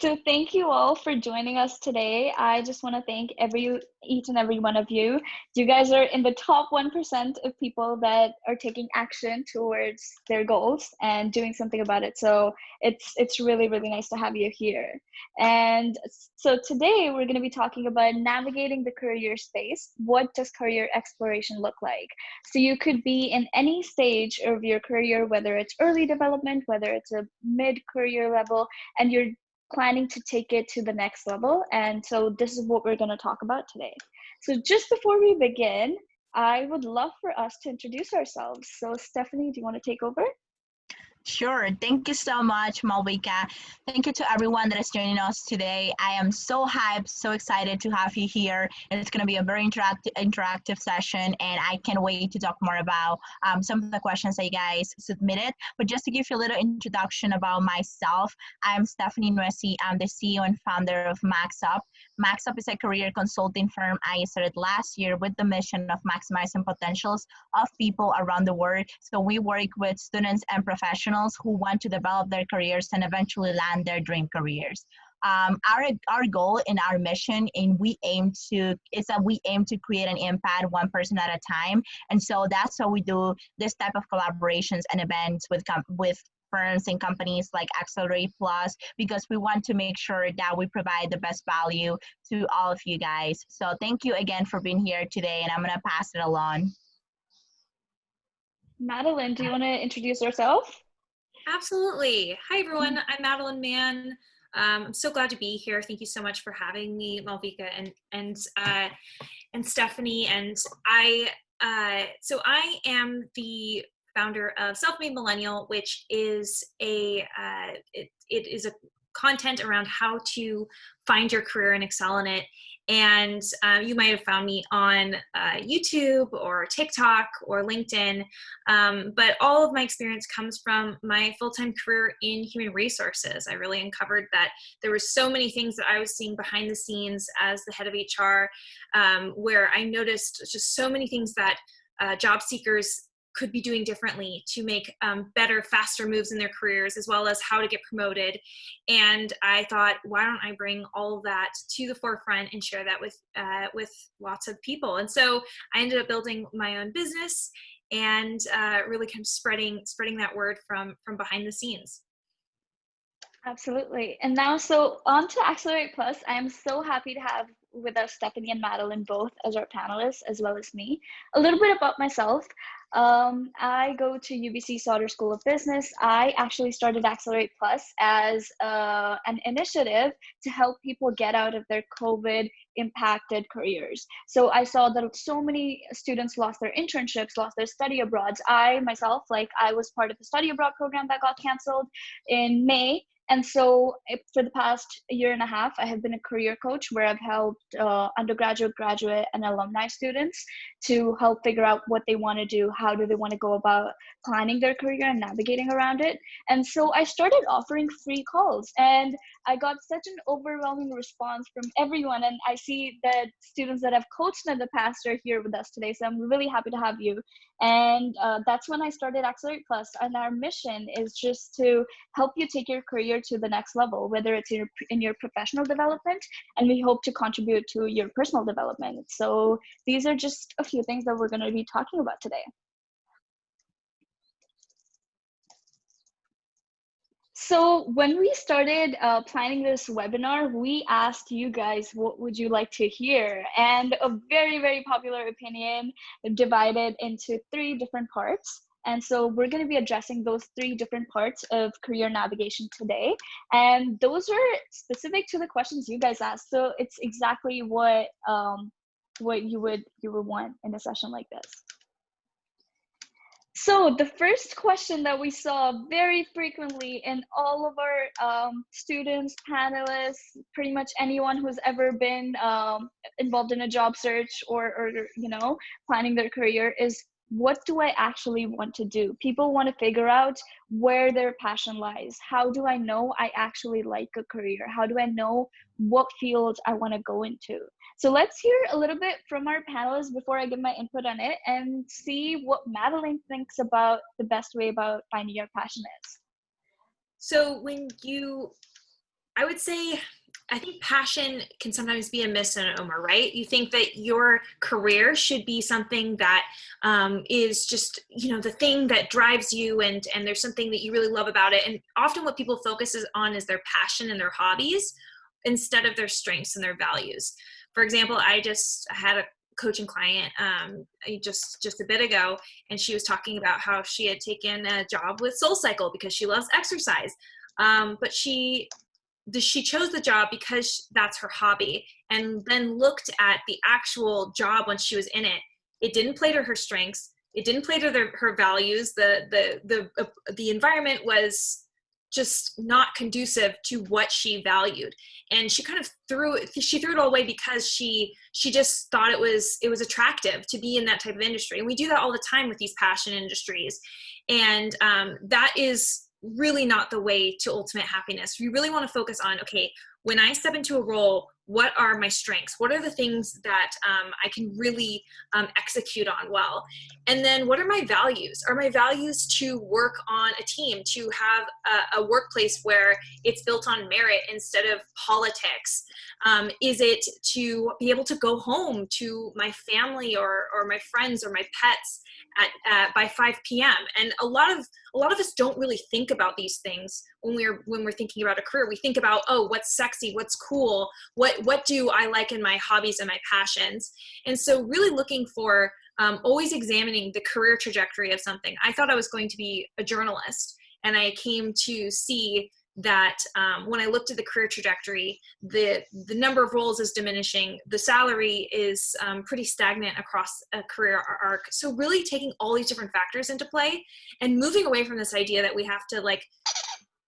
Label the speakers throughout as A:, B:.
A: So thank you all for joining us today. I just want to thank each and every one of you. You guys are in the top 1% of people that are taking action towards their goals and doing something about it. So it's really, really nice to have you here. And so today we're going to be talking about navigating the career space. What does career exploration look like? So you could be in any stage of your career, whether it's early development, whether it's a mid-career level, and you're planning to take it to the next level. And so this is what we're going to talk about today. So just before we begin, I would love for us to introduce ourselves. So Stephanie, do you want to take over?
B: Sure. Thank you so much, Malvika. Thank you to everyone that is joining us today. I am so hyped, so excited to have you here. And it's going to be a very interactive session, and I can't wait to talk more about some of the questions that you guys submitted. But just to give you a little introduction about myself, I'm Stephanie Nuesi. I'm the CEO and founder of MaxUp. MaxUp is a career consulting firm I started last year with the mission of maximizing potentials of people around the world. So we work with students and professionals who want to develop their careers and eventually land their dream careers. Our goal and our mission, and we aim to create an impact one person at a time. And so that's how we do this type of collaborations and events with firms and companies like Accelerate Plus, because we want to make sure that we provide the best value to all of you guys. So thank you again for being here today, and I'm going to pass it along.
A: Madeline, do you want to introduce yourself?
C: Absolutely. Hi, everyone. I'm Madeline Mann. I'm so glad to be here. Thank you so much for having me, Malvika and Stephanie. And I am the founder of Self-Made Millennial, which is it is a content around how to find your career and excel in it. And you might have found me on YouTube or TikTok or LinkedIn, but all of my experience comes from my full-time career in human resources. I really uncovered that there were so many things that I was seeing behind the scenes as the head of HR, where I noticed just so many things that job seekers could be doing differently to make better, faster moves in their careers, as well as how to get promoted. And I thought, why don't I bring all of that to the forefront and share that with lots of people? And so I ended up building my own business and really kind of spreading that word from behind the scenes.
A: Absolutely. And now, so on to Accelerate Plus. I am so happy to have with us Stephanie and Madeline both as our panelists, as well as me. A little bit about myself. I go to UBC Sauder School of Business. I actually started Accelerate Plus as an initiative to help people get out of their COVID impacted careers. So I saw that so many students lost their internships, lost their study abroads. I myself, I was part of the study abroad program that got canceled in May. And so for the past year and a half, I have been a career coach where I've helped undergraduate, graduate, and alumni students to help figure out what they want to do, how do they want to go about planning their career and navigating around it. And so I started offering free calls, and I got such an overwhelming response from everyone. And I see that students that I've coached in the past are here with us today. So I'm really happy to have you. And that's when I started Accelerate Plus. And our mission is just to help you take your career to the next level, whether it's in your professional development, and we hope to contribute to your personal development. So these are just a few things that we're going to be talking about today. So when we started planning this webinar, we asked you guys, what would you like to hear? And a very, very popular opinion divided into 3 different parts. And so we're going to be addressing those 3 different parts of career navigation today. And those are specific to the questions you guys asked. So it's exactly what you would want in a session like this. So the first question that we saw very frequently in all of our students, panelists, pretty much anyone who's ever been involved in a job search or planning their career is, what do I actually want to do? People want to figure out where their passion lies. How do I know I actually like a career? How do I know what field I want to go into? So let's hear a little bit from our panelists before I give my input on it and see what Madeline thinks about the best way about finding your passion is.
C: So I would say, I think passion can sometimes be a misnomer, right? You think that your career should be something that is just, the thing that drives you, and there's something that you really love about it. And often what people focus on is their passion and their hobbies instead of their strengths and their values. For example, I just had a coaching client just a bit ago, and she was talking about how she had taken a job with SoulCycle because she loves exercise. But she chose the job because that's her hobby, and then looked at the actual job when she was in it. It didn't play to her strengths. It didn't play to her values. The environment was just not conducive to what she valued, and she kind of threw it all away because she just thought it was attractive to be in that type of industry. And we do that all the time with these passion industries, and that is really not the way to ultimate happiness. We really want to focus on, okay, when I step into a role, what are my strengths? What are the things that I can really execute on well? And then what are my values? Are my values to work on a team, to have a workplace where it's built on merit instead of politics? Is it to be able to go home to my family or my friends or my pets by 5 p.m.? And a lot of us don't really think about these things when we're thinking about a career. We think about, oh, what's sexy, what's cool, what do I like in my hobbies and my passions? And so really looking for always examining the career trajectory of something. I thought I was going to be a journalist, and I came to see that when I looked at the career trajectory, the number of roles is diminishing. The salary is pretty stagnant across a career arc. So really taking all these different factors into play and moving away from this idea that we have to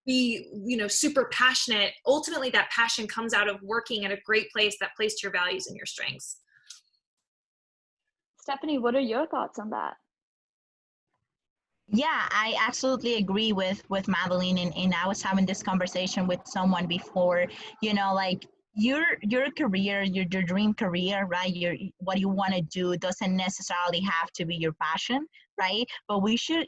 C: be, super passionate. Ultimately, that passion comes out of working at a great place that plays to your values and your strengths.
A: Stephanie, what are your thoughts on that?
B: Yeah, I absolutely agree with Madeline, and I was having this conversation with someone before. Like your career, your dream career, right? What you want to do doesn't necessarily have to be your passion, right? But we should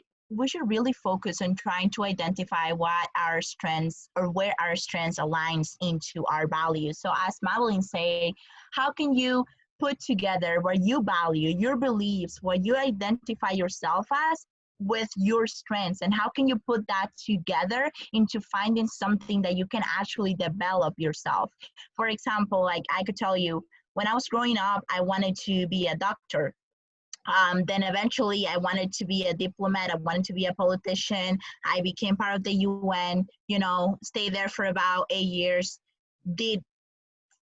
B: really focus on trying to identify what our strengths, or where our strengths aligns into our values. So as Madeline say, how can you put together what you value, your beliefs, what you identify yourself as, with your strengths, and how can you put that together into finding something that you can actually develop yourself? For example, like I could tell you, when I was growing up, I wanted to be a doctor. Then eventually I wanted to be a diplomat. I wanted to be a politician. I became part of the UN, stayed there for about 8 years, did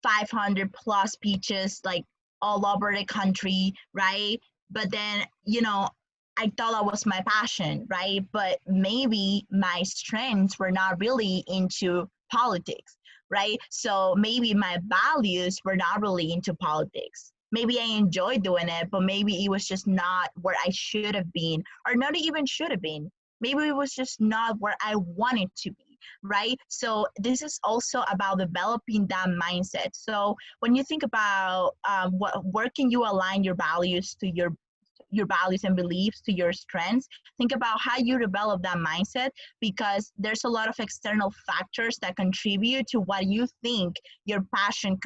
B: 500 plus speeches, like all over the country, right? But then, I thought that was my passion, right? But maybe my strengths were not really into politics, right? So maybe my values were not really into politics. Maybe I enjoyed doing it, but maybe it was just not where I should have been, or not even should have been. Maybe it was just not where I wanted to be, right? So this is also about developing that mindset. So when you think about where can you align your values to your values and beliefs to your strengths, think about how you develop that mindset, because there's a lot of external factors that contribute to what you think your passion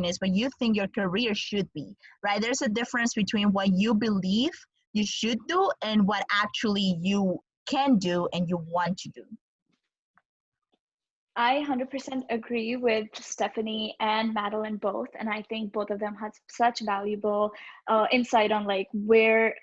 B: is, what you think your career should be, right? There's a difference between what you believe you should do and what actually you can do and you want to do.
A: I 100% agree with Stephanie and Madeline both, and I think both of them had such valuable insight on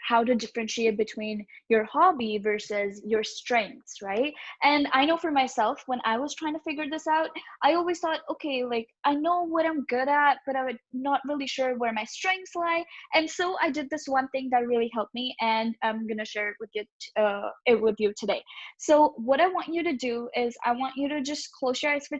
A: how to differentiate between your hobby versus your strengths, right? And I know for myself, when I was trying to figure this out, I always thought, okay, I know what I'm good at, but I'm not really sure where my strengths lie. And so I did this one thing that really helped me, and I'm gonna share it with you today. So what I want you to do is I want you to just close your eyes for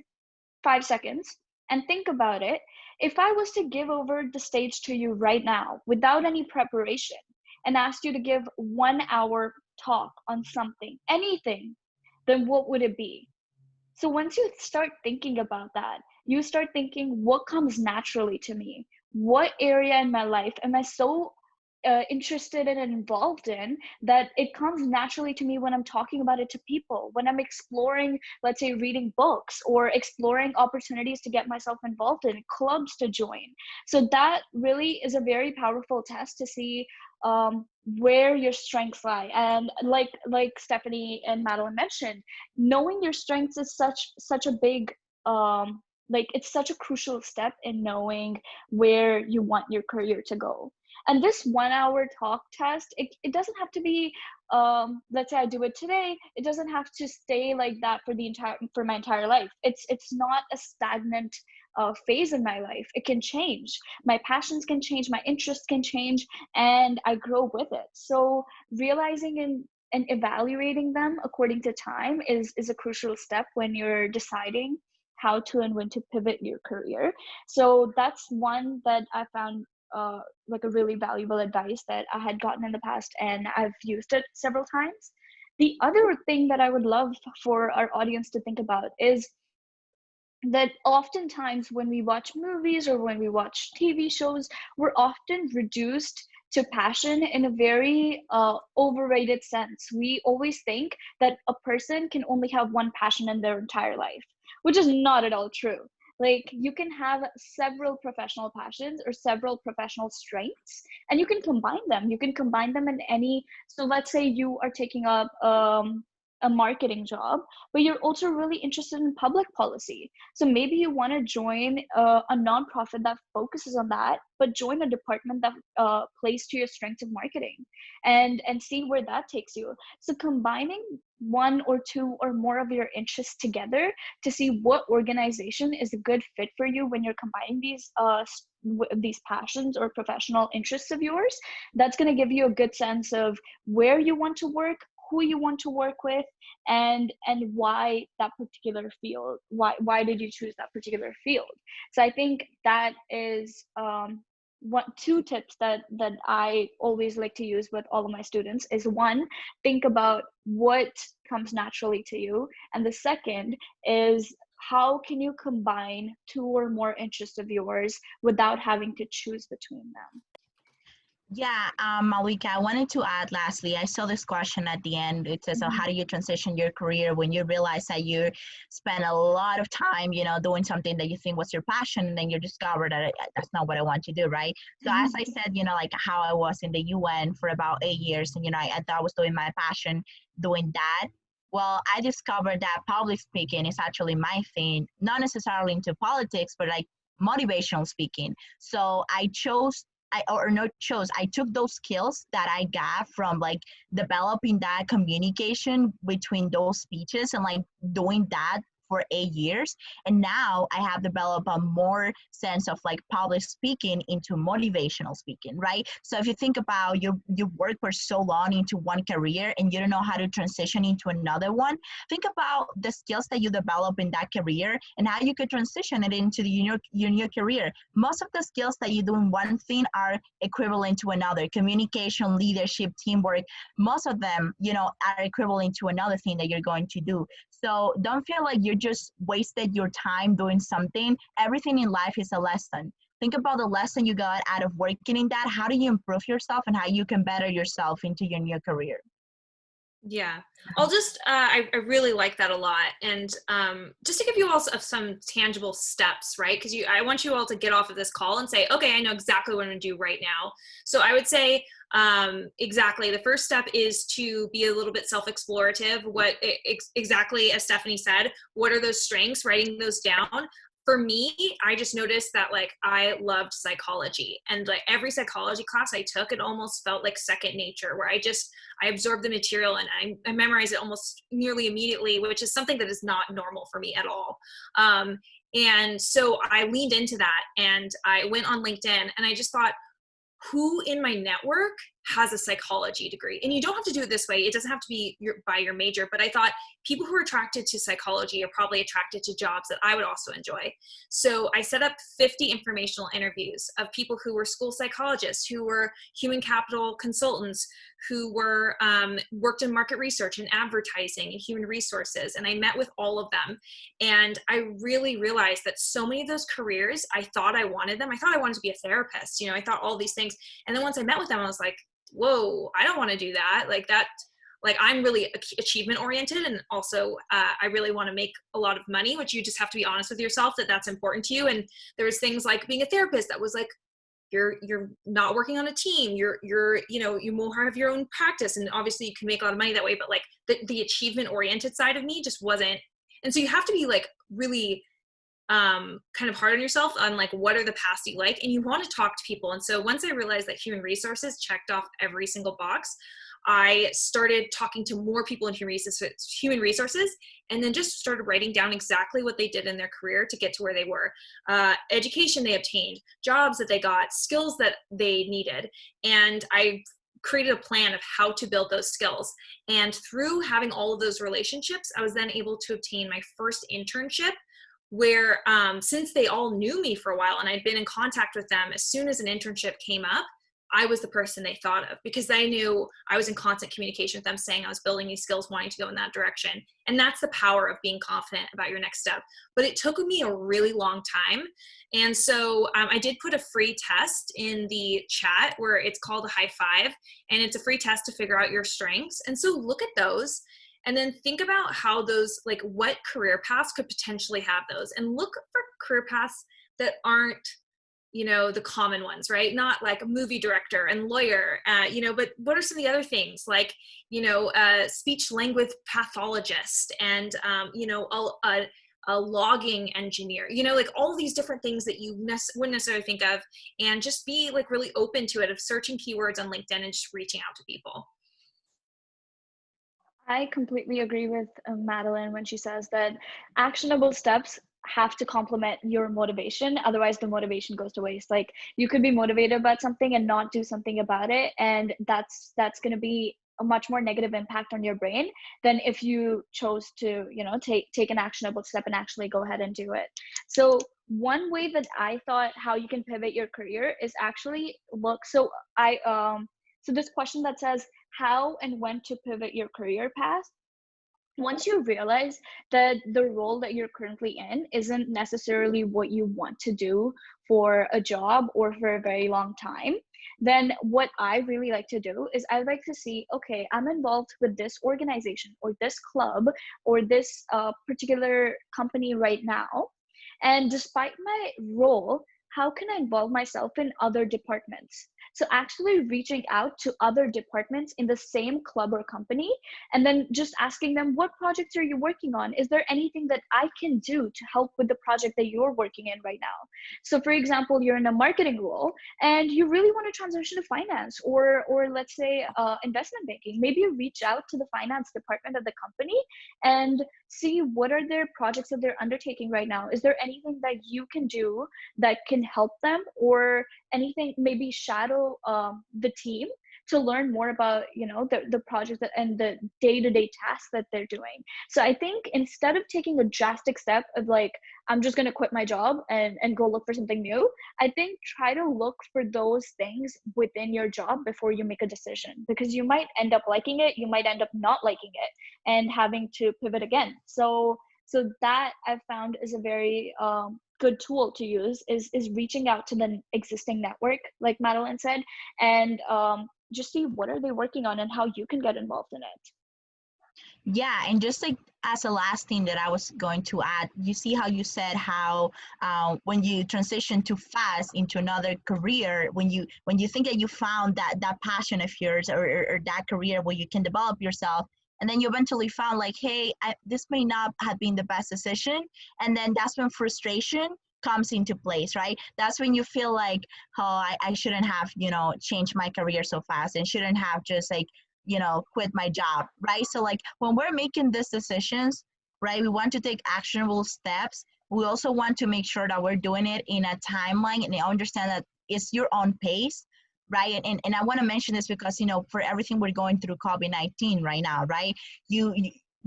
A: 5 seconds and think about it. If I was to give over the stage to you right now without any preparation and asked you to give 1 hour talk on something, anything, then what would it be? So once you start thinking about that, you start thinking, what comes naturally to me? What area in my life am I so interested in and involved in, that it comes naturally to me when I'm talking about it to people, when I'm exploring, let's say, reading books or exploring opportunities to get myself involved in, clubs to join. So that really is a very powerful test to see where your strengths lie. And like Stephanie and Madeline mentioned, knowing your strengths is such a big like it's such a crucial step in knowing where you want your career to go. And this 1 hour talk test, it doesn't have to be let's say I do it today, it doesn't have to stay like that for my entire life. It's not a stagnant phase in my life. It can change. My passions can change, my interests can change, and I grow with it. So realizing and evaluating them according to time is a crucial step when you're deciding how to and when to pivot your career. So that's one that I found like a really valuable advice that I had gotten in the past, and I've used it several times. The other thing that I would love for our audience to think about is that oftentimes when we watch movies or when we watch TV shows, we're often reduced to passion in a very overrated sense. We always think that a person can only have one passion in their entire life, which is not at all true. Like, you can have several professional passions or several professional strengths, and you can combine them. You can combine them in any. So let's say you are taking up a marketing job, but you're also really interested in public policy. So maybe you want to join a nonprofit that focuses on that, but join a department that plays to your strengths of marketing, and see where that takes you. So combining one or two or more of your interests together to see what organization is a good fit for you when you're combining these passions or professional interests of yours, that's going to give you a good sense of where you want to work, who you want to work with, and why that particular field. Why did you choose that particular field? So I think that is two tips that I always like to use with all of my students is, one, think about what comes naturally to you, and the second is, how can you combine two or more interests of yours without having to choose between them?
B: Yeah, Malika, I wanted to add lastly, I saw this question at the end. It says, so how do you transition your career when you realize that you spend a lot of time, doing something that you think was your passion, and then you discover that that's not what I want to do, right? So as I said, like how I was in the UN for about 8 years, and, I thought I was doing my passion, doing that. Well, I discovered that public speaking is actually my thing, not necessarily into politics, but like motivational speaking. So I took those skills that I got from like developing that communication between those speeches and like doing that for 8 years. And now I have developed a more sense of like public speaking into motivational speaking, right? So if you think about you work for so long into one career and you don't know how to transition into another one, think about the skills that you develop in that career and how you could transition it into your new career. Most of the skills that you do in one thing are equivalent to another: communication, leadership, teamwork. Most of them, are equivalent to another thing that you're going to do. So don't feel like you just wasted your time doing something. Everything in life is a lesson. Think about the lesson you got out of working in that. How do you improve yourself and how you can better yourself into your new career?
C: Yeah, I'll just, I really like that a lot. And just to give you all some tangible steps, right? Because I want you all to get off of this call and say, okay, I know exactly what I'm going to do right now. So I would say, exactly, the first step is to be a little bit self-explorative. Exactly as Stephanie said, what are those strengths? Writing those down. For me, I just noticed that like I loved psychology, and like every psychology class I took, it almost felt like second nature, where I absorbed the material and I memorized it almost nearly immediately, which is something that is not normal for me at all. And so I leaned into that, and I went on LinkedIn, and I just thought, who in my network has a psychology degree. And you don't have to do it this way. It doesn't have to be by your major, but I thought people who are attracted to psychology are probably attracted to jobs that I would also enjoy. So I set up 50 informational interviews of people who were school psychologists, who were human capital consultants, who were worked in market research and advertising and human resources. And I met with all of them. And I really realized that so many of those careers, I thought I wanted them. I thought I wanted to be a therapist. You know, I thought all these things. And then once I met with them, I was like, whoa, I don't want to do that. Like I'm really achievement oriented. And also I really want to make a lot of money, which you just have to be honest with yourself that that's important to you. And there was things like being a therapist that was like, you're not working on a team. You're, you know, you more have your own practice. And obviously you can make a lot of money that way, but like the achievement oriented side of me just wasn't. And so you have to be like really kind of hard on yourself on like, what are the paths you like? And you want to talk to people. And so once I realized that human resources checked off every single box, I started talking to more people in human resources, and then just started writing down exactly what they did in their career to get to where they were, education they obtained, jobs that they got, skills that they needed. And I created a plan of how to build those skills. And through having all of those relationships, I was then able to obtain my first internship where since they all knew me for a while and I'd been in contact with them, as soon as an internship came up, I was the person they thought of because they knew I was in constant communication with them saying I was building these skills, wanting to go in that direction. And that's the power of being confident about your next step. But it took me a really long time. And so I did put a free test in the chat where it's called a high five, and it's a free test to figure out your strengths. And so look at those and then think about how those, like what career paths could potentially have those, and look for career paths that aren't, you know, the common ones, right? Not like a movie director and lawyer, you know, but what are some of the other things like, you know, speech language pathologist and, you know, a logging engineer, you know, like all these different things that you wouldn't necessarily think of, and just be like really open to it, of searching keywords on LinkedIn and just reaching out to people.
A: I completely agree with Madeline when she says that actionable steps have to complement your motivation. Otherwise, the motivation goes to waste. Like you could be motivated about something and not do something about it, and that's going to be a much more negative impact on your brain than if you chose to, you know, take an actionable step and actually go ahead and do it. So one way that I thought how you can pivot your career is actually look. So so this question that says how and when to pivot your career path, once you realize that the role that you're currently in isn't necessarily what you want to do for a job or for a very long time, then what I really like to do is I like to see, okay, I'm involved with this organization or this club or this particular company right now. And despite my role, how can I involve myself in other departments? So actually reaching out to other departments in the same club or company, and then just asking them, what projects are you working on? Is there anything that I can do to help with the project that you're working in right now? So for example, you're in a marketing role and you really want to transition to finance or let's say investment banking. Maybe you reach out to the finance department of the company and see what are their projects that they're undertaking right now. Is there anything that you can do that can help them, or anything, maybe shadow the team to learn more about, you know, the project and the day-to-day tasks that they're doing. So I think instead of taking a drastic step of like, I'm just going to quit my job and go look for something new, I think try to look for those things within your job before you make a decision, because you might end up liking it, you might end up not liking it and having to pivot again. So that I've found is a very good tool to use is reaching out to the existing network, like Madeline said, and just see what are they working on and how you can get involved in it.
B: Yeah, and just like as a last thing that I was going to add, you see how you said how when you transition too fast into another career, when you think that you found that passion of yours or that career where you can develop yourself, and then you eventually found like, hey, this may not have been the best decision, and then that's when frustration comes into place, right? That's when you feel like, oh, I shouldn't have, you know, changed my career so fast and shouldn't have just like, you know, quit my job, right? So like when we're making these decisions, right, we want to take actionable steps. We also want to make sure that we're doing it in a timeline and understand that it's your own pace. right? And I want to mention this because, for everything we're going through COVID-19 right now, right?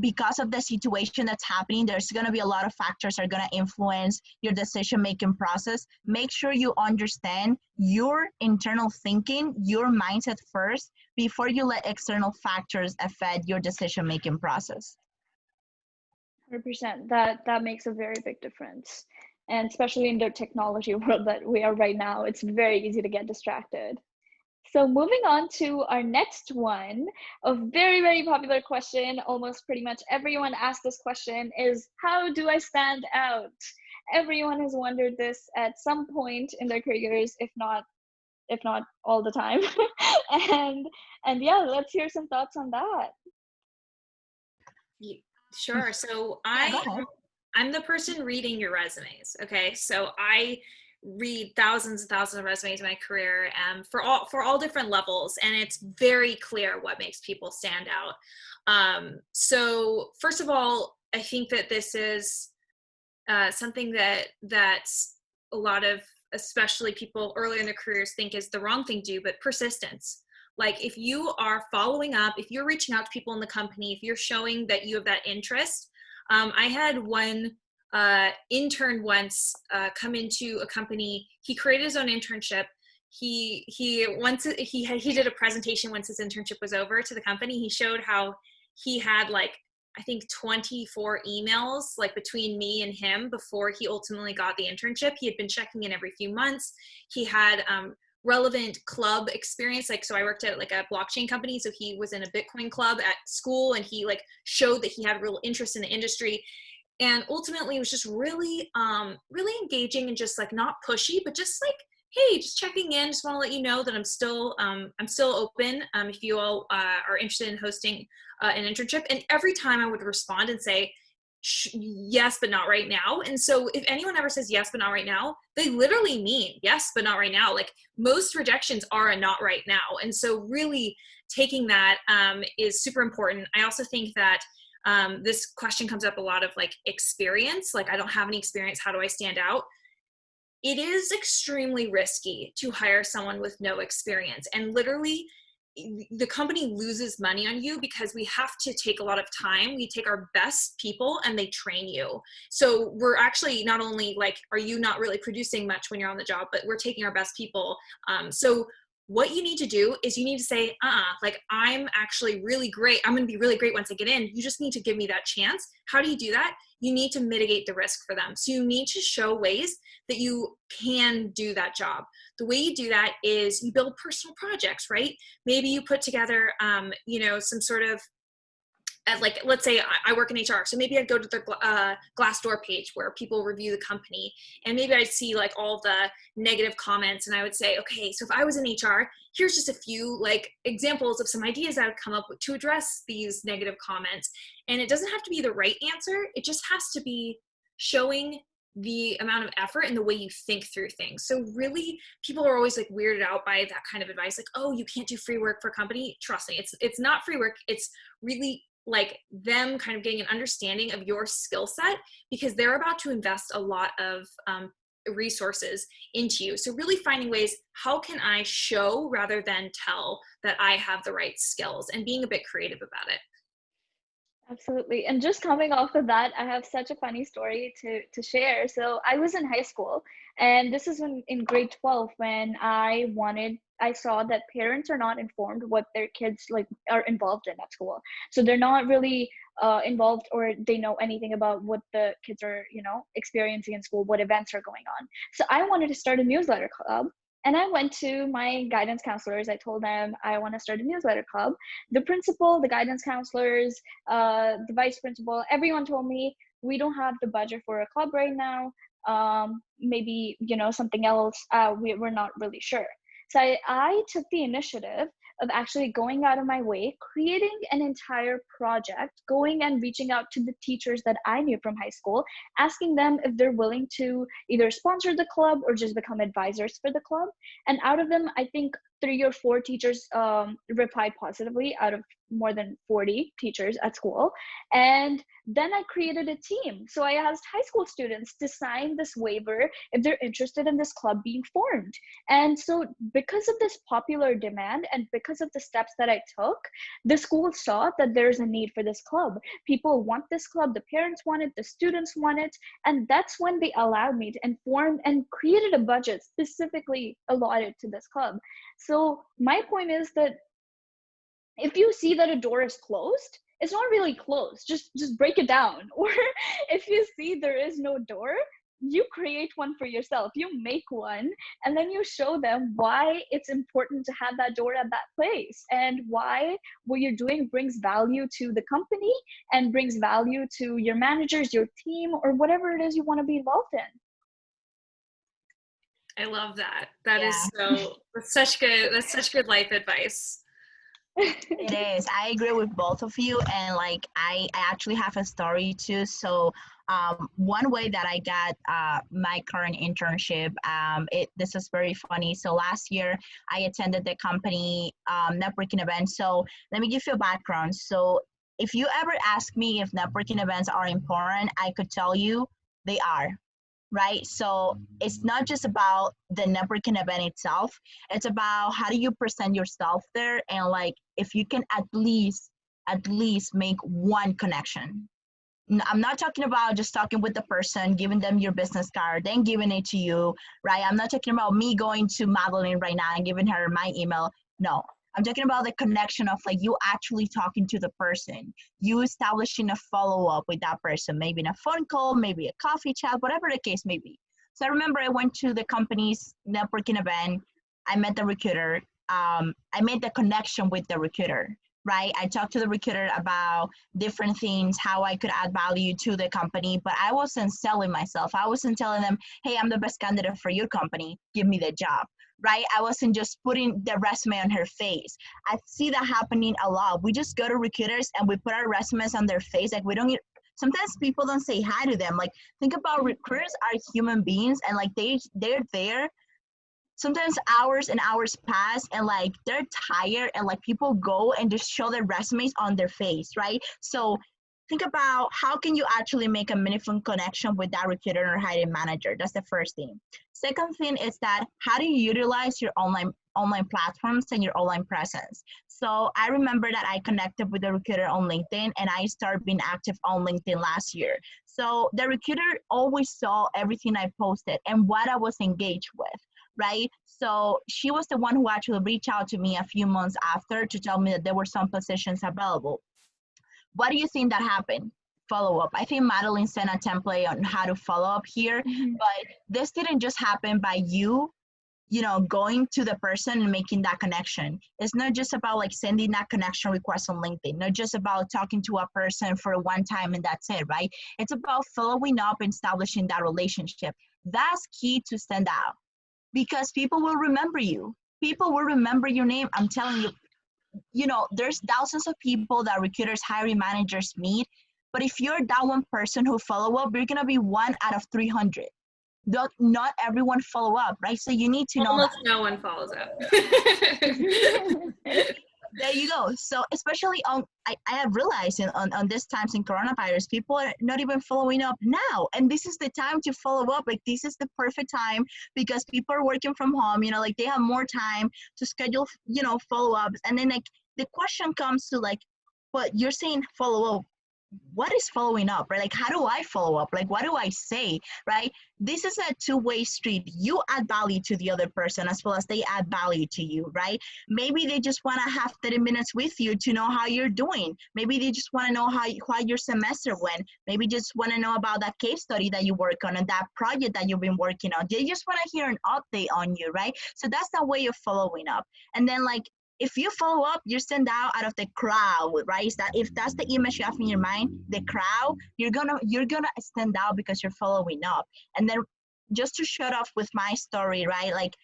B: Because of the situation that's happening, there's going to be a lot of factors that are going to influence your decision-making process. Make sure you understand your internal thinking, your mindset first, before you let external factors affect your decision-making process.
A: 100%. That makes a very big difference. And especially in the technology world that we are right now, it's very easy to get distracted. So moving on to our next one, a very, very popular question, almost pretty much everyone asks this question, is how do I stand out? Everyone has wondered this at some point in their careers, if not all the time. and yeah, let's hear some thoughts on that.
C: Sure. So
B: Yeah, go ahead.
C: I'm the person reading your resumes. Okay. So I read thousands and thousands of resumes in my career, for all different levels. And it's very clear what makes people stand out. So first of all, I think that this is something that a lot of, especially people earlier in their careers, think is the wrong thing to do, but persistence. Like if you are following up, if you're reaching out to people in the company, if you're showing that you have that interest. I had one intern once come into a company. He created his own internship. He did a presentation once his internship was over to the company. He showed how he had like, I think 24 emails like between me and him before he ultimately got the internship. He had been checking in every few months. He had relevant club experience. Like, so I worked at like a blockchain company. So he was in a Bitcoin club at school, and he like showed that he had real interest in the industry. And ultimately it was just really, really engaging and just like not pushy, but just like, hey, just checking in. Just want to let you know that I'm still open. If you all are interested in hosting an internship. And every time I would respond and say, yes, but not right now. And so if anyone ever says yes, but not right now, they literally mean yes, but not right now. Like most rejections are a not right now. And so really taking that is super important. I also think that this question comes up a lot of like experience. Like I don't have any experience. How do I stand out? It is extremely risky to hire someone with no experience, and literally the company loses money on you because we have to take a lot of time. We take our best people and they train you. So we're actually not only like, are you not really producing much when you're on the job, but we're taking our best people. So what you need to do is you need to say, like I'm actually really great. I'm going to be really great once I get in. You just need to give me that chance. How do you do that? You need to mitigate the risk for them. So you need to show ways that you can do that job. The way you do that is you build personal projects, right? Maybe you put together, some sort of, like, let's say I work in HR. So maybe I'd go to the Glassdoor page where people review the company, and maybe I'd see like all the negative comments, and I would say, okay, so if I was in HR, here's just a few like examples of some ideas I would come up with to address these negative comments. And it doesn't have to be the right answer. It just has to be showing the amount of effort and the way you think through things. So really people are always like weirded out by that kind of advice. Like, oh, you can't do free work for a company. Trust me, it's not free work. It's really like them kind of getting an understanding of your skill set, because they're about to invest a lot of resources into you. So really finding ways, how can I show rather than tell that I have the right skills, and being a bit creative about it.
A: Absolutely. And just coming off of that, I have such a funny story to share. So I was in high school, and this is in grade 12 when I saw that parents are not informed what their kids like are involved in at school. So they're not really involved, or they know anything about what the kids are, experiencing in school, what events are going on. So I wanted to start a newsletter club. And I went to my guidance counselors. I told them I want to start a newsletter club. The principal, the guidance counselors, the vice principal, everyone told me, we don't have the budget for a club right now. Maybe, something else. We're not really sure. So I took the initiative of actually going out of my way, creating an entire project, going and reaching out to the teachers that I knew from high school, asking them if they're willing to either sponsor the club or just become advisors for the club. And out of them, I think 3 or 4 teachers replied positively out of more than 40 teachers at school. And then I created a team. So I asked high school students to sign this waiver if they're interested in this club being formed. And so because of this popular demand and because of the steps that I took, the school saw that there's a need for this club. People want this club, the parents want it, the students want it. And that's when they allowed me to inform and created a budget specifically allotted to this club. So my point is that if you see that a door is closed, it's not really closed. Just break it down. Or if you see there is no door, you create one for yourself. You make one, and then you show them why it's important to have that door at that place, and why what you're doing brings value to the company and brings value to your managers, your team, or whatever it is you want to be involved in.
C: I love that. That's such good life advice.
B: It is. I agree with both of you, and like I actually have a story too. So one way that I got my current internship, this is very funny. So last year I attended the company networking event. So let me give you a background. So if you ever ask me if networking events are important, I could tell you they are. Right? So it's not just about the networking event itself. It's about how do you present yourself there, and like if you can at least make one connection. I'm not talking about just talking with the person, giving them your business card, then giving it to you, right? I'm not talking about me going to Madeline right now and giving her my email. No, I'm talking about the connection of like you actually talking to the person, you establishing a follow-up with that person, maybe in a phone call, maybe a coffee chat, whatever the case may be. So I remember I went to the company's networking event. I met the recruiter. I made the connection with the recruiter, right? I talked to the recruiter about different things, how I could add value to the company, but I wasn't selling myself. I wasn't telling them, hey, I'm the best candidate for your company, give me the job. Right? I wasn't just putting the resume on her face. I see that happening a lot. We just go to recruiters and we put our resumes on their face. Like we don't sometimes people don't say hi to them. Like think about recruiters are human beings, and like they're there. Sometimes hours and hours pass and like they're tired, and like people go and just show their resumes on their face, right? So think about how can you actually make a meaningful connection with that recruiter or hiring manager. That's the first thing. Second thing is that how do you utilize your online platforms and your online presence? So I remember that I connected with the recruiter on LinkedIn, and I started being active on LinkedIn last year. So the recruiter always saw everything I posted and what I was engaged with, right? So she was the one who actually reached out to me a few months after to tell me that there were some positions available. What do you think that happened? Follow up. I think Madeline sent a template on how to follow up here, but this didn't just happen by you going to the person and making that connection. It's not just about like sending that connection request on LinkedIn, not just about talking to a person for one time and that's it, right? It's about following up and establishing that relationship. That's key to stand out because people will remember you. People will remember your name. I'm telling you, there's thousands of people that recruiters, hiring managers meet, but if you're that one person who follow up, you're gonna be 1 out of 300. Not everyone follow up, right? So you need to know
C: almost that. No one follows up.
B: There you go. So especially I have realized on this times in coronavirus, people are not even following up now. And this is the time to follow up. Like this is the perfect time because people are working from home, like they have more time to schedule, follow-ups. And then like the question comes to like, but you're saying follow up. What is following up, right? Like, how do I follow up? Like, what do I say, right? This is a two-way street. You add value to the other person as well as they add value to you, right? Maybe they just want to have 30 minutes with you to know how you're doing. Maybe they just want to know how your semester went. Maybe just want to know about that case study that you work on and that project that you've been working on. They just want to hear an update on you, right? So that's the way of following up. And then like, if you follow up, you stand out of the crowd, right? Is that if that's the image you have in your mind, the crowd, you're gonna stand out because you're following up. And then just to shut off with my story, right? Like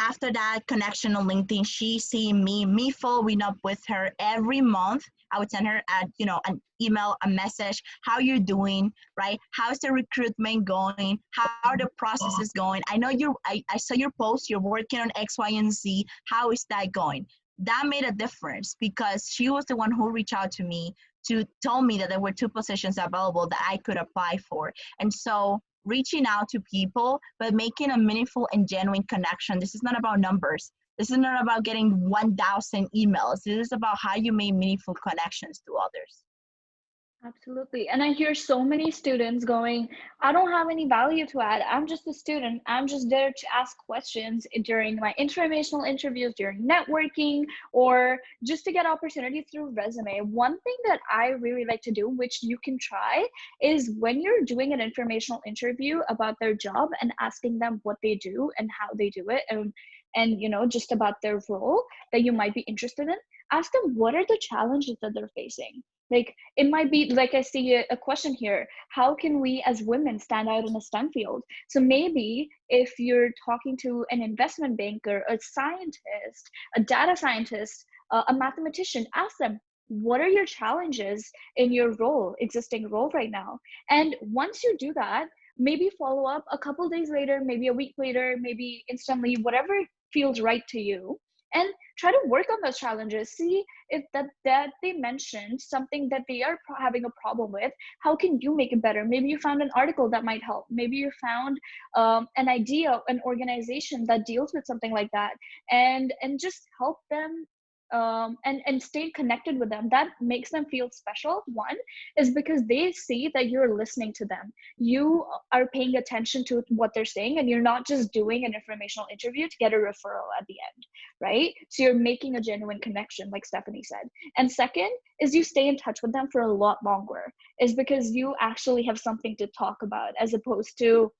B: after that connection on LinkedIn, she seeing me following up with her every month. I would send her an email, a message, how you're doing, right? How's the recruitment going? How are the processes going? I know I saw your post, you're working on X, Y, and Z. How is that going? That made a difference because she was the one who reached out to me to tell me that there were 2 positions available that I could apply for. And so reaching out to people, but making a meaningful and genuine connection. This is not about numbers. This is not about getting 1,000 emails. This is about how you make meaningful connections to others.
A: Absolutely. And I hear so many students going, I don't have any value to add. I'm just a student. I'm just there to ask questions during my informational interviews, during networking, or just to get opportunities through resume. One thing that I really like to do, which you can try, is when you're doing an informational interview about their job and asking them what they do and how they do it, and just about their role that you might be interested in, ask them what are the challenges that they're facing. Like, it might be, like, I see a question here, how can we as women stand out in a STEM field? So maybe if you're talking to an investment banker, a scientist, a data scientist, a mathematician, ask them, what are your challenges in your existing role right now? And once you do that, maybe follow up a couple days later, maybe a week later, maybe instantly, whatever feels right to you, and try to work on those challenges. See if that they mentioned something that they are having a problem with, how can you make it better? Maybe you found an article that might help. Maybe you found an idea, an organization that deals with something like that, and just help them, and stay connected with them. That makes them feel special. One is because they see that you're listening to them, you are paying attention to what they're saying, and you're not just doing an informational interview to get a referral at the end, right? So you're making a genuine connection, like Stephanie said. And second is you stay in touch with them for a lot longer, is because you actually have something to talk about, as opposed to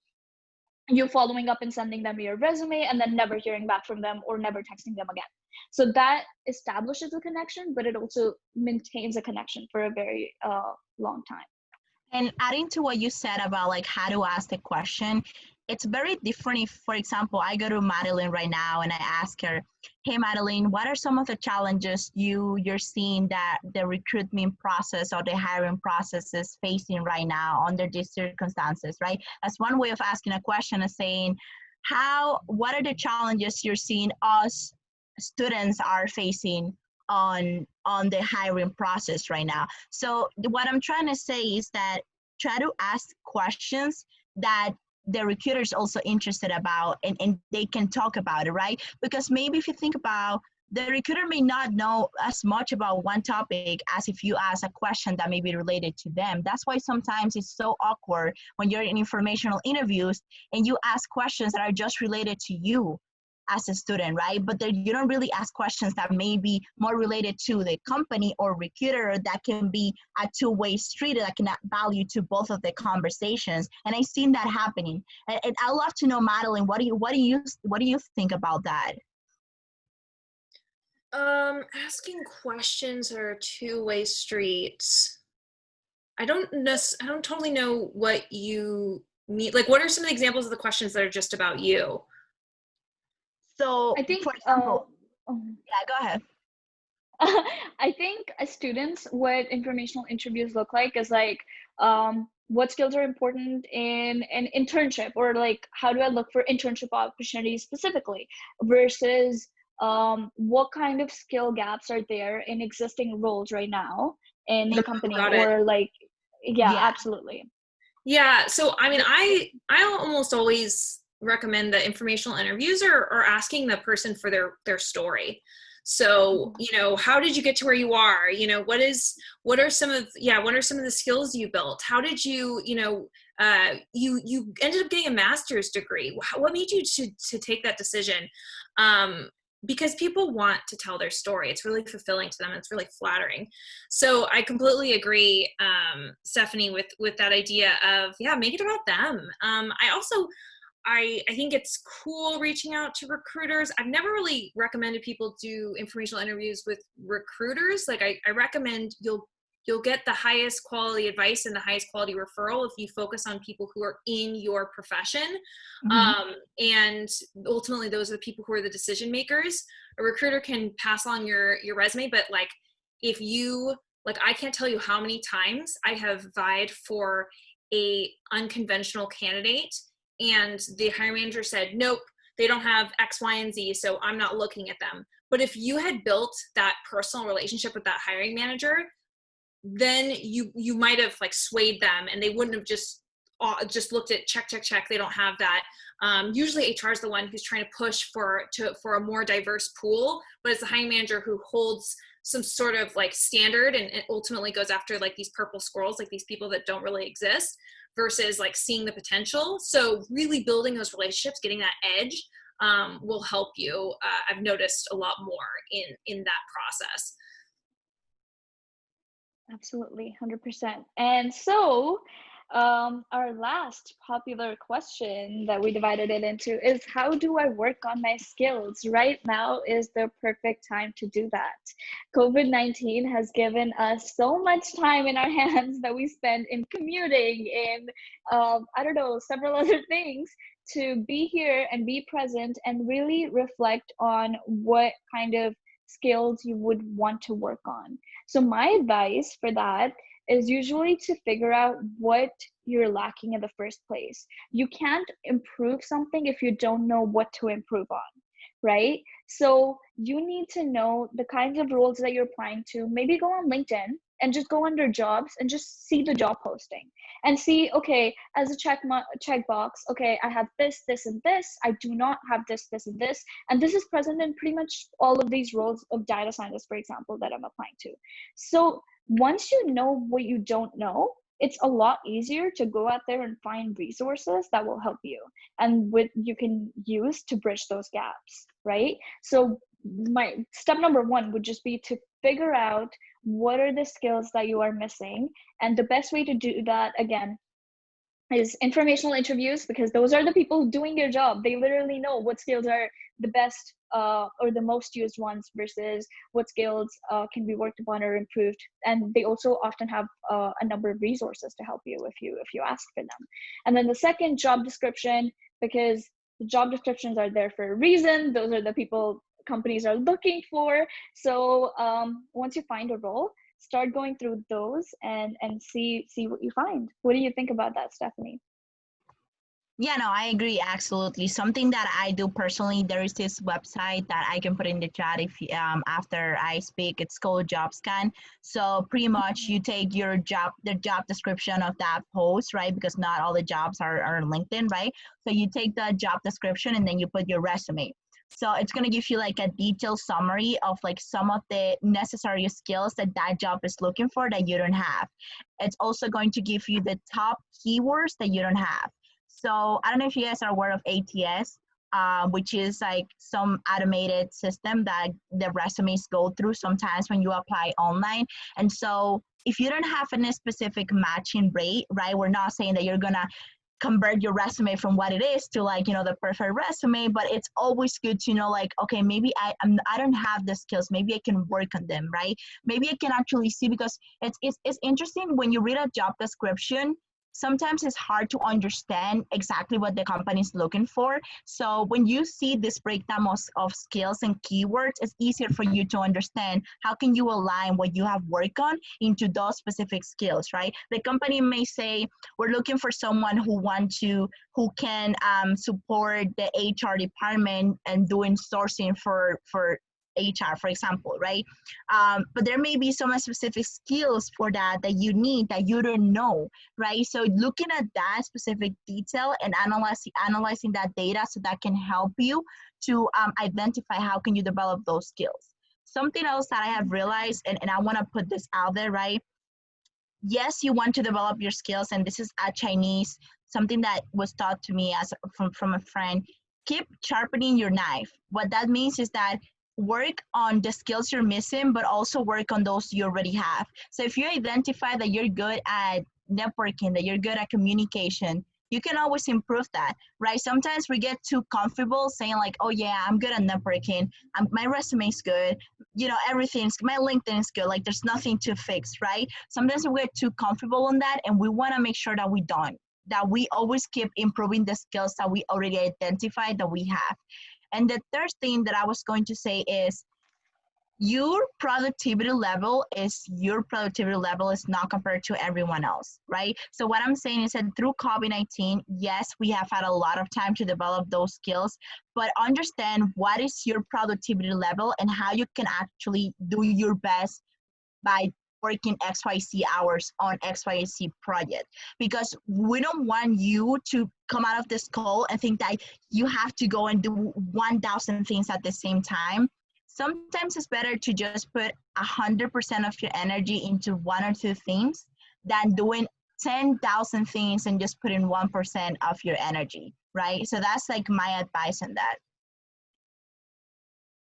A: you following up and sending them your resume and then never hearing back from them or never texting them again. So that establishes a connection, but it also maintains a connection for a very long time.
B: And adding to what you said about like how to ask the question, it's very different if, for example, I go to Madeline right now and I ask her, hey, Madeline, what are some of the challenges you're seeing that the recruitment process or the hiring process is facing right now under these circumstances, right? That's one way of asking a question, is saying, what are the challenges you're seeing us students are facing on the hiring process right now? So what I'm trying to say is that try to ask questions that the recruiter is also interested about, and they can talk about it, right? Because maybe if you think about, the recruiter may not know as much about one topic as if you ask a question that may be related to them. That's why sometimes it's so awkward when you're in informational interviews and you ask questions that are just related to you as a student, right? But you don't really ask questions that may be more related to the company or recruiter, that can be a two-way street that can add value to both of the conversations. And I've seen that happening. And I'd love to know, Madeline, what do you think about that?
C: Asking questions are two-way streets. I don't totally know what you mean. Like, what are some of the examples of the questions that are just about you?
B: So
A: I think,
B: for example, yeah, go ahead.
A: I think as students, what informational interviews look like is like, what skills are important in an internship, or like, how do I look for internship opportunities specifically, versus what kind of skill gaps are there in existing roles right now in the company, or like, yeah, absolutely.
C: Yeah. So, I mean, I almost always recommend that informational interviews are asking the person for their story. So, how did you get to where you are? What are some of the skills you built? How did you, you ended up getting a master's degree? What made you to take that decision? Because people want to tell their story. It's really fulfilling to them. It's really flattering. So I completely agree, Stephanie, with that idea of, make it about them. I think it's cool reaching out to recruiters. I've never really recommended people do informational interviews with recruiters. Like, I recommend you'll get the highest quality advice and the highest quality referral if you focus on people who are in your profession. and ultimately those are the people who are the decision makers. A recruiter can pass on your resume, but like if you, like, I can't tell you how many times I have vied for a unconventional candidate and the hiring manager said, nope, they don't have X, Y, and Z, so I'm not looking at them. But if you had built that personal relationship with that hiring manager, then you might have like swayed them and they wouldn't have just looked at check, they don't have that. Usually HR is the one who's trying to push for a more diverse pool, but it's the hiring manager who holds some sort of like standard and it ultimately goes after like these purple squirrels, like these people that don't really exist, versus like seeing the potential. So really building those relationships, getting that edge, will help you. I've noticed a lot more in that process.
A: Absolutely, 100%. And so, our last popular question that we divided it into is, how do I work on my skills? Right now is the perfect time to do that. COVID-19 has given us so much time in our hands that we spend in commuting, in, I don't know, several other things, to be here and be present and really reflect on what kind of skills you would want to work on. So my advice for that is usually to figure out what you're lacking in the first place. You can't improve something if you don't know what to improve on, right? So you need to know the kinds of roles that you're applying to. Maybe go on LinkedIn and just go under jobs and just see the job posting and see, okay, as a checkbox, okay, I have this, this, and this. I do not have this, this, and this. And this is present in pretty much all of these roles of data scientist, for example, that I'm applying to. So once you know what you don't know, it's a lot easier to go out there and find resources that will help you and what you can use to bridge those gaps, right? So my step number one would just be to figure out what are the skills that you are missing. And the best way to do that, again, is informational interviews, because those are the people doing their job. They literally know what skills are the best or the most used ones versus what skills can be worked upon or improved. And they also often have a number of resources to help you if you ask for them. And then the second, job description, because the job descriptions are there for a reason. Those are the people companies are looking for. So once you find a role, start going through those and see what you find. What do you think about that, Stephanie?
B: Yeah, no, I agree. Absolutely. Something that I do personally, there is this website that I can put in the chat if after I speak. It's called JobScan. So pretty much you take your the job description of that post, right? Because not all the jobs are on LinkedIn, right? So you take the job description and then you put your resume. So it's going to give you like a detailed summary of like some of the necessary skills that job is looking for that you don't have. It's also going to give you the top keywords that you don't have. So I don't know if you guys are aware of ATS, which is like some automated system that the resumes go through sometimes when you apply online. And so if you don't have any specific matching rate, right, we're not saying that you're going to convert your resume from what it is to like, you know, the perfect resume, but it's always good to know like, okay, maybe I don't have the skills. Maybe I can work on them, right? Maybe I can actually see, because it's interesting when you read a job description, sometimes it's hard to understand exactly what the company is looking for. So when you see this breakdown of skills and keywords, it's easier for you to understand how can you align what you have worked on into those specific skills, right? The company may say, we're looking for someone who can support the HR department and doing sourcing for HR, for example, right? But there may be some specific skills for that you need that you don't know, right? So looking at that specific detail and analyzing that data, so that can help you to identify how can you develop those skills. Something else that I have realized, and I want to put this out there, right? Yes, you want to develop your skills, and this is a Chinese, something that was taught to me as from a friend. Keep sharpening your knife. What that means is that work on the skills you're missing, but also work on those you already have. So if you identify that you're good at networking, that you're good at communication, you can always improve that, right? Sometimes we get too comfortable saying like, oh yeah, I'm good at networking. My resume is good. You know, my LinkedIn is good. Like there's nothing to fix, right? Sometimes we get too comfortable on that, and we want to make sure that we don't. that we always keep improving the skills that we already identified that we have. And the third thing that I was going to say is your productivity level is not compared to everyone else, right? So what I'm saying is that through COVID-19, yes, we have had a lot of time to develop those skills, but understand what is your productivity level and how you can actually do your best by working XYZ hours on XYZ project. Because we don't want you to come out of this call and think that you have to go and do 1,000 things at the same time. Sometimes it's better to just put 100% of your energy into one or two things than doing 10,000 things and just putting 1% of your energy, right? So that's like my advice on that.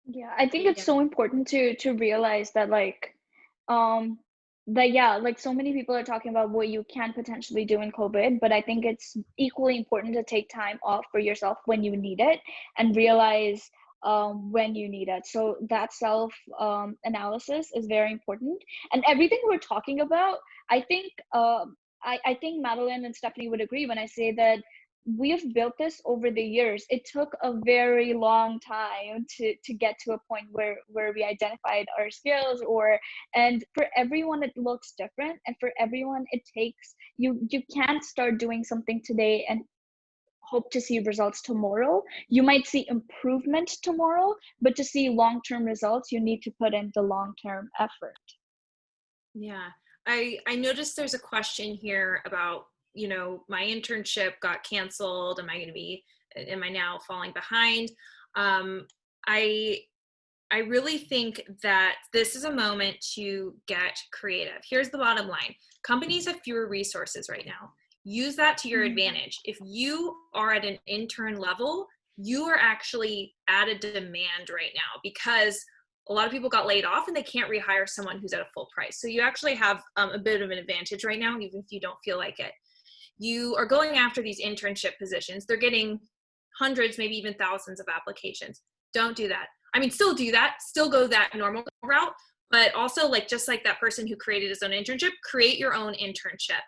A: Yeah, I think it's so important to realize that like so many people are talking about what you can potentially do in COVID, but I think it's equally important to take time off for yourself when you need it and realize when you need it. So that self analysis is very important. And everything we're talking about, I think I think Madeline and Stephanie would agree when I say that we have built this over the years. It took a very long time to get to a point where we identified our skills, and for everyone it looks different, and for everyone it takes, you can't start doing something today and hope to see results tomorrow. You might see improvement tomorrow, but to see long-term results, you need to put in the long-term effort.
C: Yeah, I noticed there's a question here about, my internship got canceled. Am I now falling behind? I really think that this is a moment to get creative. Here's the bottom line. Companies have fewer resources right now. Use that to your advantage. If you are at an intern level, you are actually at a demand right now because a lot of people got laid off and they can't rehire someone who's at a full price. So you actually have a bit of an advantage right now, even if you don't feel like it. You are going after these internship positions. They're getting hundreds, maybe even thousands of applications. Don't do that. I mean, still do that, still go that normal route, but also just like that person who created his own internship, create your own internship.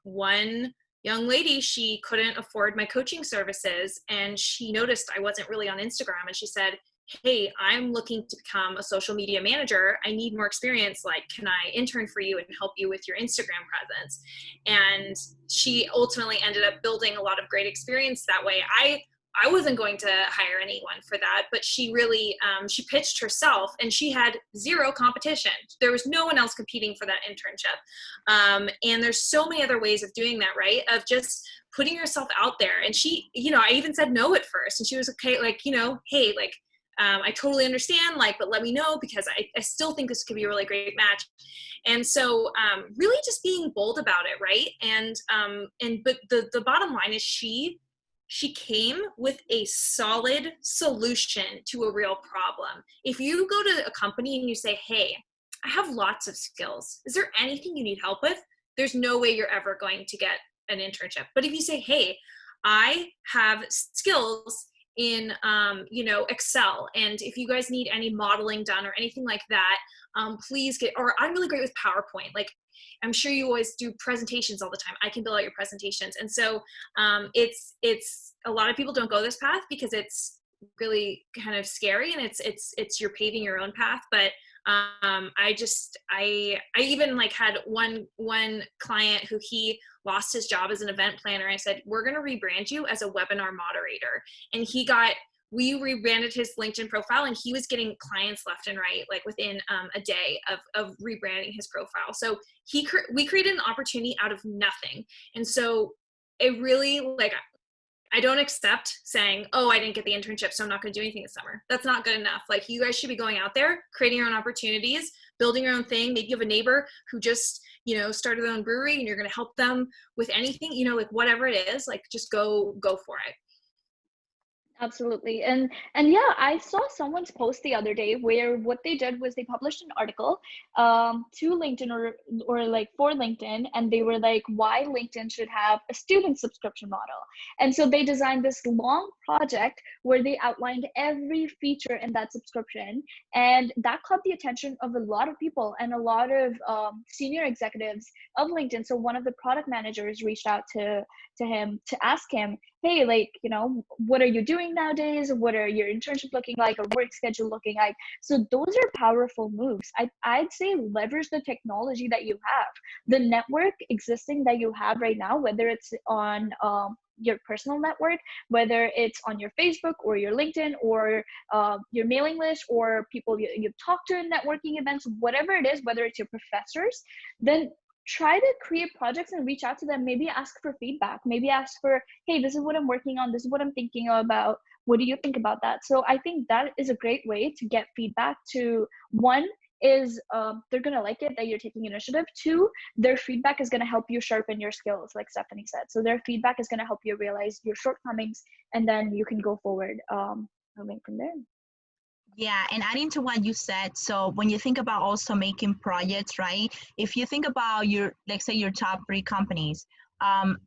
C: One young lady, she couldn't afford my coaching services and she noticed I wasn't really on Instagram and she said, hey, I'm looking to become a social media manager. I need more experience. Can I intern for you and help you with your Instagram presence? And she ultimately ended up building a lot of great experience that way. I wasn't going to hire anyone for that, but she really, she pitched herself and she had zero competition. There was no one else competing for that internship. And there's so many other ways of doing that, right? Of just putting yourself out there. And she, I even said no at first and she was okay. Hey, I totally understand, but let me know because I still think this could be a really great match. And so really just being bold about it, right? But the bottom line is she came with a solid solution to a real problem. If you go to a company and you say, hey, I have lots of skills. Is there anything you need help with? There's no way you're ever going to get an internship. But if you say, hey, I have skills in Excel, and if you guys need any modeling done or anything like that, please or I'm really great with PowerPoint. I'm sure you always do presentations all the time. I can build out your presentations. And so it's a lot of people don't go this path because it's really kind of scary and it's you're paving your own path. But I even had one client who he lost his job as an event planner. I said, we're going to rebrand you as a webinar moderator. And we rebranded his LinkedIn profile and he was getting clients left and right, within a day of rebranding his profile. So we created an opportunity out of nothing. And so it really, I don't accept saying, oh, I didn't get the internship, so I'm not going to do anything this summer. That's not good enough. You guys should be going out there, creating your own opportunities, building your own thing. Maybe you have a neighbor who just, started their own brewery and you're going to help them with anything, whatever it is, just go for it.
A: Absolutely. And yeah, I saw someone's post the other day where what they did was they published an article to LinkedIn or for LinkedIn, and they were why LinkedIn should have a student subscription model. And so they designed this long project where they outlined every feature in that subscription, and that caught the attention of a lot of people and a lot of senior executives of LinkedIn. So one of the product managers reached out to him to ask him, hey, like, you know, what are you doing nowadays? What are your internship looking like, or work schedule looking like? So those are powerful moves. I'd say leverage the technology that you have, the network existing that you have right now, whether it's on your personal network, whether it's on your Facebook or your LinkedIn or your mailing list, or people you've talked to in networking events, whatever it is, whether it's your professors, then try to create projects and reach out to them. Maybe ask for feedback. Maybe ask for, hey, this is what I'm working on. This is what I'm thinking about. What do you think about that? So I think that is a great way to get feedback. To one is they're going to like it that you're taking initiative. Two, their feedback is going to help you sharpen your skills, like Stephanie said. So their feedback is going to help you realize your shortcomings, and then you can go forward moving from there.
B: Yeah, and adding to what you said, so when you think about also making projects, right? If you think about your, let's say your top 3 companies,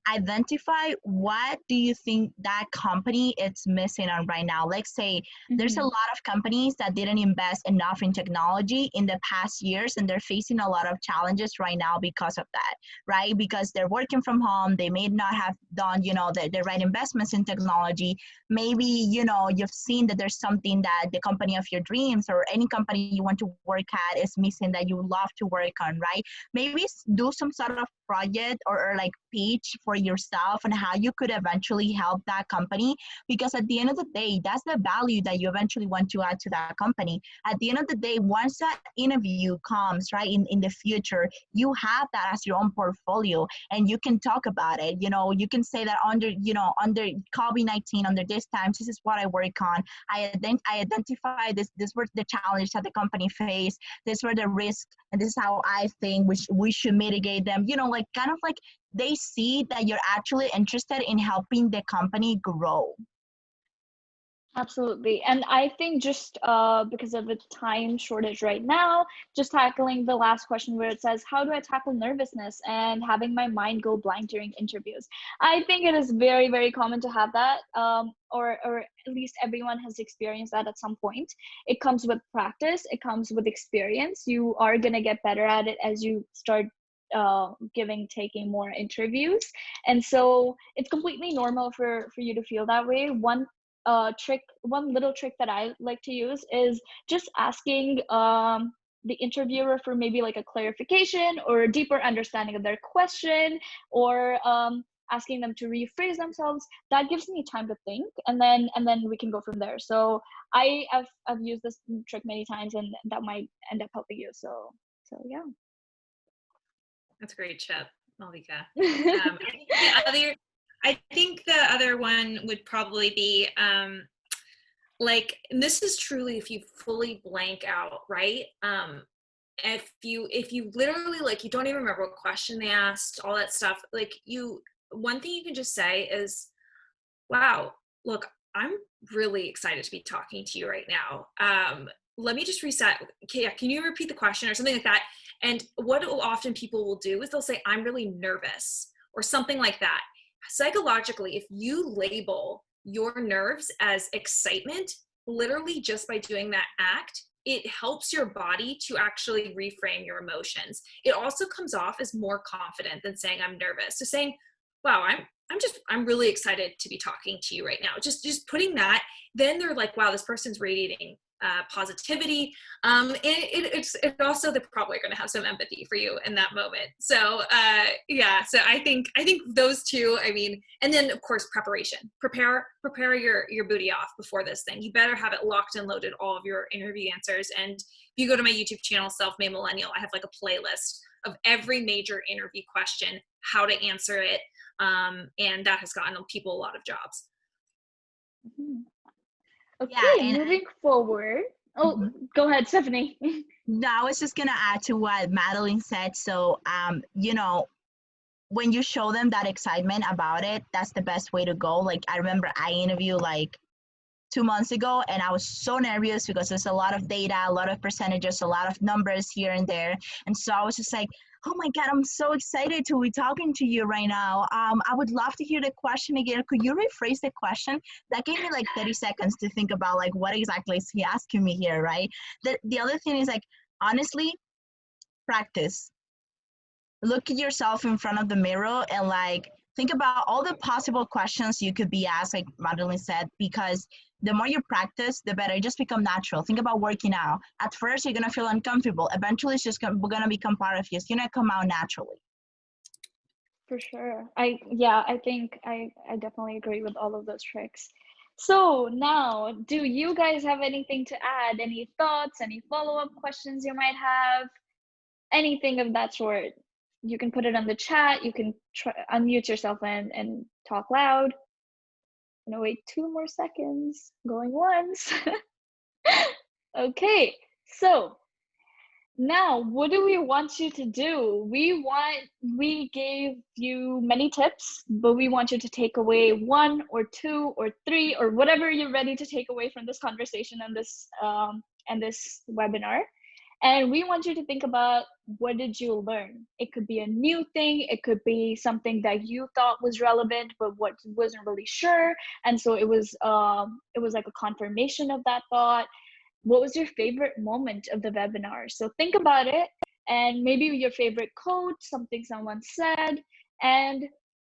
B: identify what do you think that company is missing on right now. Let's say there's a lot of companies that didn't invest enough in technology in the past years, and they're facing a lot of challenges right now because of that, right? Because they're working from home, they may not have done, you know, the right investments in technology. Maybe, you know, you've seen that there's something that the company of your dreams or any company you want to work at is missing that you love to work on, right? Maybe do some sort of project or like page for yourself and how you could eventually help that company, because at the end of the day, that's the value that you eventually want to add to that company. At the end of the day, once that interview comes, right, in the future, you have that as your own portfolio and you can talk about it. You know, you can say that under COVID-19, under this times, this is what I work on. I identify this were the challenges that the company faced, this were the risks, and this is how I think we should mitigate them. You know, like kind of like they see that you're actually interested in helping the company grow.
A: Absolutely. And I think just because of the time shortage right now, just tackling the last question where it says, how do I tackle nervousness and having my mind go blank during interviews? I think it is very, very common to have that, or at least everyone has experienced that at some point. It comes with practice. It comes with experience. You are going to get better at it as you start taking more interviews. And so it's completely normal for you to feel that way. One little trick that I like to use is just asking the interviewer for maybe like a clarification or a deeper understanding of their question, or asking them to rephrase themselves. That gives me time to think, and then we can go from there. So I've used this trick many times, and that might end up helping you. So yeah.
C: That's a great tip, Malvika. I think the other one would probably be like, and this is truly if you fully blank out, right? If you literally, like, you don't even remember what question they asked, all that stuff, like, one thing you can just say is, wow, look, I'm really excited to be talking to you right now. Let me just reset. Okay, yeah, can you repeat the question or something like that? And what often people will do is they'll say, I'm really nervous or something like that. Psychologically, if you label your nerves as excitement, literally just by doing that act, it helps your body to actually reframe your emotions. It also comes off as more confident than saying I'm nervous. So saying, wow, I'm really excited to be talking to you right now. Just putting that, then they're like, wow, this person's radiating positivity. It's also, they're probably going to have some empathy for you in that moment. So yeah, so I think those two, I mean, and then of course preparation. Prepare your booty off before this thing. You better have it locked and loaded, all of your interview answers. And if you go to my YouTube channel, Self-Made Millennial, I have like a playlist of every major interview question, how to answer it, and that has gotten people a lot of jobs.
A: Mm-hmm. Okay, yeah, moving forward. Oh, go ahead, Stephanie.
B: No, I was just going to add to what Madeline said. So, you know, when you show them that excitement about it, that's the best way to go. Like, I remember I interviewed like 2 months ago, and I was so nervous because there's a lot of data, a lot of percentages, a lot of numbers here and there. And so I was just like, Oh my God, I'm so excited to be talking to you right now. I would love to hear the question again. Could you rephrase the question? That gave me like 30 seconds to think about like what exactly is he asking me here, right? The other thing is like, honestly, practice. Look at yourself in front of the mirror and like think about all the possible questions you could be asked, like Madeline said, because the more you practice, the better. It just become natural. Think about working out. At first, you're gonna feel uncomfortable. Eventually, it's just gonna become part of you. It's gonna come out naturally.
A: For sure. I think I definitely agree with all of those tricks. So now, do you guys have anything to add? Any thoughts, any follow-up questions you might have? Anything of that sort? You can put it on the chat. You can unmute yourself and talk loud. I'm gonna wait 2 more seconds. Going once. Okay, so now, what do we want you to do? We gave you many tips, but we want you to take away 1 or 2 or 3 or whatever you're ready to take away from this conversation and this webinar. And we want you to think about, what did you learn? It could be a new thing. It could be something that you thought was relevant, but what wasn't really sure. And so it was like a confirmation of that thought. What was your favorite moment of the webinar? So think about it, and maybe your favorite quote, something someone said, and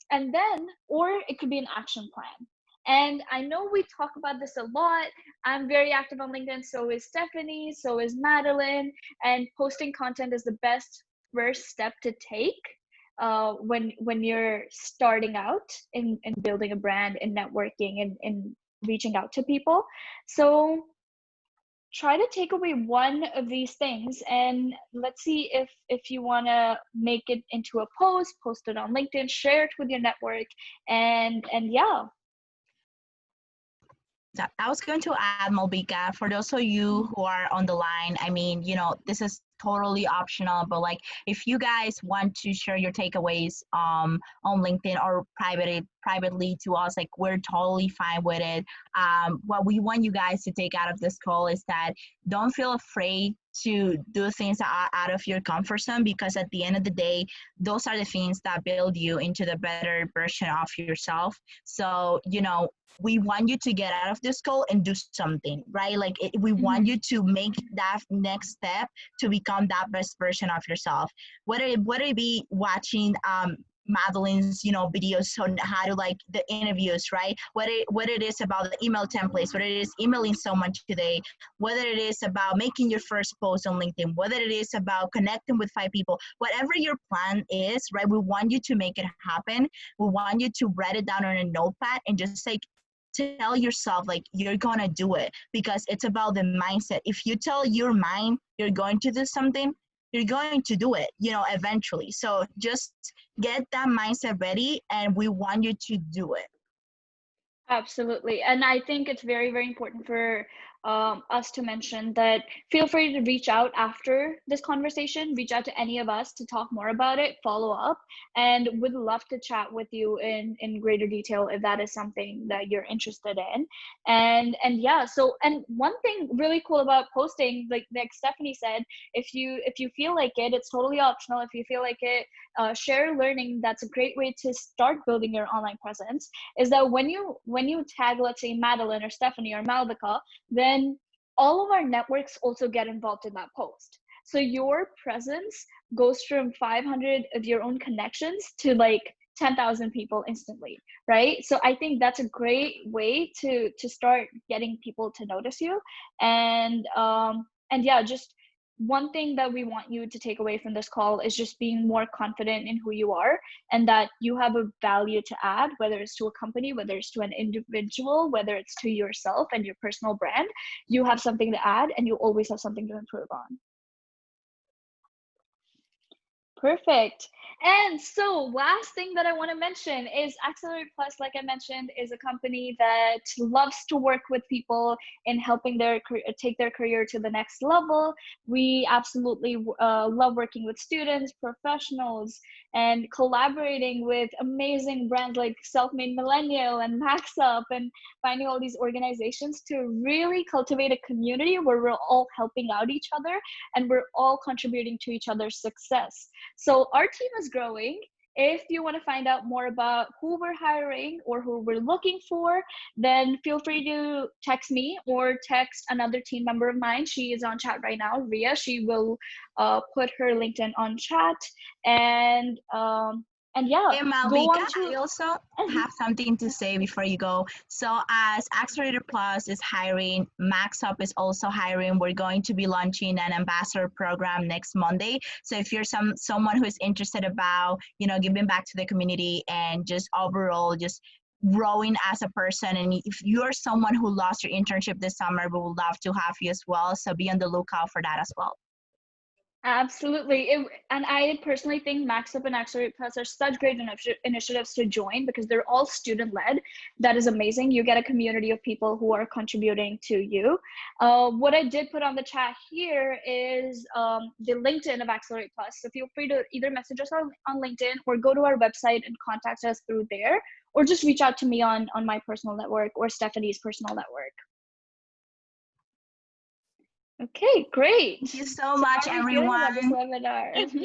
A: then, or it could be an action plan. And I know we talk about this a lot. I'm very active on LinkedIn, so is Stephanie, so is Madeline, and posting content is the best first step to take when you're starting out in building a brand, in networking, and in reaching out to people. So try to take away one of these things, and let's see if you want to make it into a post it on LinkedIn, share it with your network, and yeah.
B: I was going to add, Malvika, for those of you who are on the line, I mean, this is totally optional, but like if you guys want to share your takeaways on LinkedIn or privately to us, like we're totally fine with it. What we want you guys to take out of this call is that don't feel afraid to do things out of your comfort zone, because at the end of the day, those are the things that build you into the better version of yourself. So, we want you to get out of this call and do something, right? Like we want you to make that next step to become that best version of yourself. Whether it be watching Madeline's, videos on how to like the interviews, right? Whether it is about the email templates, whether it is emailing someone today, whether it is about making your first post on LinkedIn, whether it is about connecting with 5 people, whatever your plan is, right? We want you to make it happen. We want you to write it down on a notepad and just like tell yourself like you're gonna do it, because it's about the mindset. If you tell your mind you're going to do something, you're going to do it, eventually. So just get that mindset ready, and we want you to do it.
A: Absolutely. And I think it's very, very important for us to mention that feel free to reach out after this conversation, reach out to any of us to talk more about it, follow up, and would love to chat with you in greater detail if that is something that you're interested in. And yeah, so, and one thing really cool about posting, like Stephanie said, if you feel like it, it's totally optional. If you feel like it, share learning. That's a great way to start building your online presence, is that when you tag, let's say, Madeline or Stephanie or Malvika, then all of our networks also get involved in that post. So your presence goes from 500 of your own connections to like 10,000 people instantly, right? So I think that's a great way to start getting people to notice you. And yeah, just one thing that we want you to take away from this call is just being more confident in who you are, and that you have a value to add, whether it's to a company, whether it's to an individual, whether it's to yourself and your personal brand. You have something to add, and you always have something to improve on. Perfect. And so last thing that I want to mention is Accelerate Plus, like I mentioned, is a company that loves to work with people in helping take their career to the next level. We absolutely love working with students, professionals, and collaborating with amazing brands like Self-Made Millennial and MaxUp, and finding all these organizations to really cultivate a community where we're all helping out each other and we're all contributing to each other's success. So our team is growing. If you want to find out more about who we're hiring or who we're looking for, then feel free to text me or text another team member of mine. She is on chat right now, Ria. She will put her LinkedIn on chat. And yeah,
B: Hey,
A: go
B: Malvika,
A: on to.
B: I also have something to say before you go. So, as Accelerator Plus is hiring, MaxUp is also hiring. We're going to be launching an ambassador program next Monday. So, if you're someone who is interested about, giving back to the community and just overall just growing as a person, and if you're someone who lost your internship this summer, we would love to have you as well. So, be on the lookout for that as well.
A: Absolutely. And I personally think MaxUp and Accelerate Plus are such great initiatives to join because they're all student-led. That is amazing. You get a community of people who are contributing to you. What I did put on the chat here is the LinkedIn of Accelerate Plus. So feel free to either message us on LinkedIn or go to our website and contact us through there, or just reach out to me on my personal network or Stephanie's personal network. Okay, great.
B: Thank you so much, everyone.
A: About this webinar?
C: Thank you.